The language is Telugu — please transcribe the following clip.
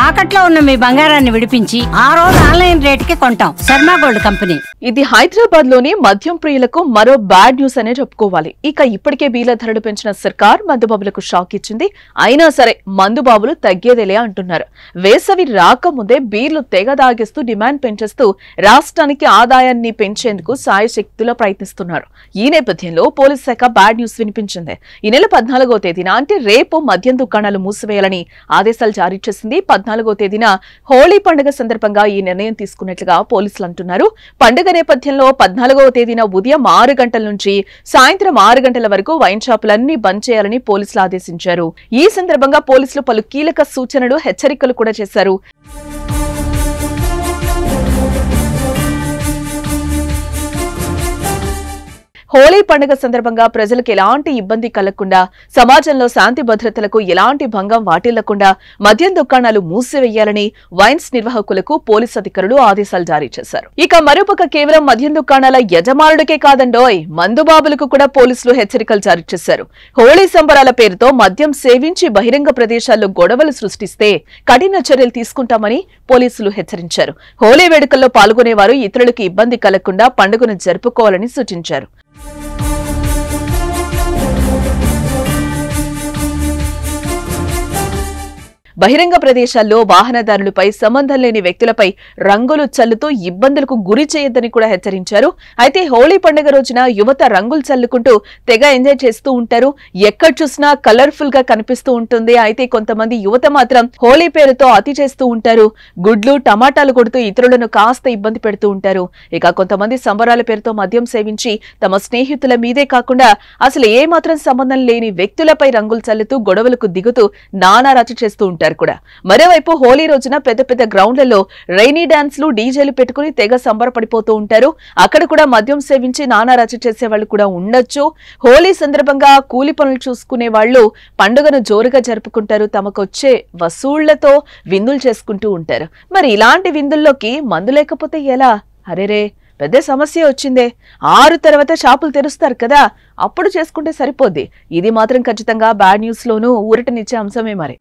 తాకట్లో ఉన్న మీ బంగారాన్ని విడిపించి ఆ రోజు ఆన్లైన్ రేటుకి కొంటాం. Sharma gold company. ఇది హైదరాబాద్ లోని మద్యం ప్రియులకు మరో బ్యాడ్ న్యూస్ అనే చెప్పుకోవాలి. ఇక ఇప్పటికే బీర్ల ధరలు పెంచిన సర్కార్ మందుబాబులకు షాక్ ఇచ్చింది. అయినా సరే మందుబాబులు తగ్గేదేలే అంటున్నారు. వేసవి రాకముందే బీర్లు తెగ దాగిస్తూ డిమాండ్ పెంచేస్తూ రాష్ట్రానికి ఆదాయాన్ని పెంచేందుకు సాయశక్తులా ప్రయత్నిస్తున్నారు. ఈ నేపథ్యంలో పోలీస్ శాఖ బ్యాడ్ న్యూస్ వినిపించింది. ఈ నెల 14వ తేదీన అంటే రేపు మద్యం దుకాణాలు మూసివేయాలని ఆదేశాలు జారీ చేసింది. 14వ తేదీన హోళీ పండుగ సందర్భంగా ఈ నిర్ణయం తీసుకున్నట్లుగా పోలీసులు అంటున్నారు. పండుగ నేపథ్యంలో 14వ తేదీన ఉదయం 6 గంటల నుంచి సాయంత్రం 6 గంటల వరకు వైన్ షాపులన్నీ బంద్ చేయాలని పోలీసులు ఆదేశించారు. ఈ సందర్భంగా పోలీసులు పలు కీలక సూచనలు, హెచ్చరికలు కూడా చేశారు. హోళీ పండుగ సందర్భంగా ప్రజలకు ఎలాంటి ఇబ్బంది కలగకుండా, సమాజంలో శాంతి భద్రతలకు ఎలాంటి భంగం వాటిల్లకుండా మద్యం దుకాణాలు మూసివేయాలని వైన్స్ నిర్వాహకులకు పోలీసు అధికారులు ఆదేశాలు జారీ చేశారు. ఇక మరోపక్క కేవలం మద్యం దుకాణాల యజమానుడికే కాదండోయ్, మందుబాబులకు కూడా పోలీసులు హెచ్చరికలు జారీ చేశారు. హోళీ సంబరాల పేరుతో మద్యం సేవించి బహిరంగ ప్రదేశాల్లో గొడవలు సృష్టిస్తే కఠిన చర్యలు తీసుకుంటామని పోలీసులు హెచ్చరించారు. హోళీ వేడుకల్లో పాల్గొనేవారు ఇతరులకు ఇబ్బంది కలగకుండా పండుగను జరుపుకోవాలని సూచించారు. బహిరంగ ప్రదేశాల్లో వాహనదారులపై సంబంధం లేని వ్యక్తులపై రంగులు చల్లుతూ ఇబ్బందులకు గురి చేయొద్దని కూడా హెచ్చరించారు. అయితే హోళీ పండుగ రోజున యువత రంగులు చల్లుకుంటూ తెగ ఎంజాయ్ చేస్తూ ఉంటారు. ఎక్కడ చూసినా కలర్ఫుల్ గా కనిపిస్తూ ఉంటుంది. అయితే కొంతమంది యువత మాత్రం హోళీ పేరుతో అతి చేస్తూ ఉంటారు. గుడ్లు, టమాటాలు కొడుతూ ఇతరులను కాస్త ఇబ్బంది పెడుతూ ఉంటారు. ఇక కొంతమంది సంబరాల పేరుతో మద్యం సేవించి తమ స్నేహితుల మీదే కాకుండా అసలు ఏ మాత్రం సంబంధం లేని వ్యక్తులపై రంగులు చల్లుతూ గొడవలకు దిగుతూ నానా రచ్చ చేస్తూ ఉంటారు కూడా. మరోవైపు హోళీ రోజున పెద్ద పెద్ద గ్రౌండ్లలో రైనీ డాన్స్లు, డీజేలు పెట్టుకుని తెగ సంబరపడిపోతూ ఉంటారు. అక్కడ కూడా మద్యం సేవించి నానా రచ్చ చేసే వాళ్ళు కూడా ఉండొచ్చు. హోళీ సందర్భంగా కూలి పనులు చూసుకునే వాళ్ళు పండుగను జోరుగా జరుపుకుంటారు. తమకొచ్చే వసూళ్లతో విందులు చేసుకుంటూ ఉంటారు. మరి ఇలాంటి విందుల్లోకి మందు లేకపోతే ఎలా? అరేరే, పెద్ద సమస్య వచ్చిందే. 6 తర్వాత షాపులు తెరుస్తారు కదా, అప్పుడు చేసుకుంటే సరిపోద్ది. ఇది మాత్రం ఖచ్చితంగా బ్యాడ్ న్యూస్ లోనూ ఊరటనిచ్చే అంశమే మరి.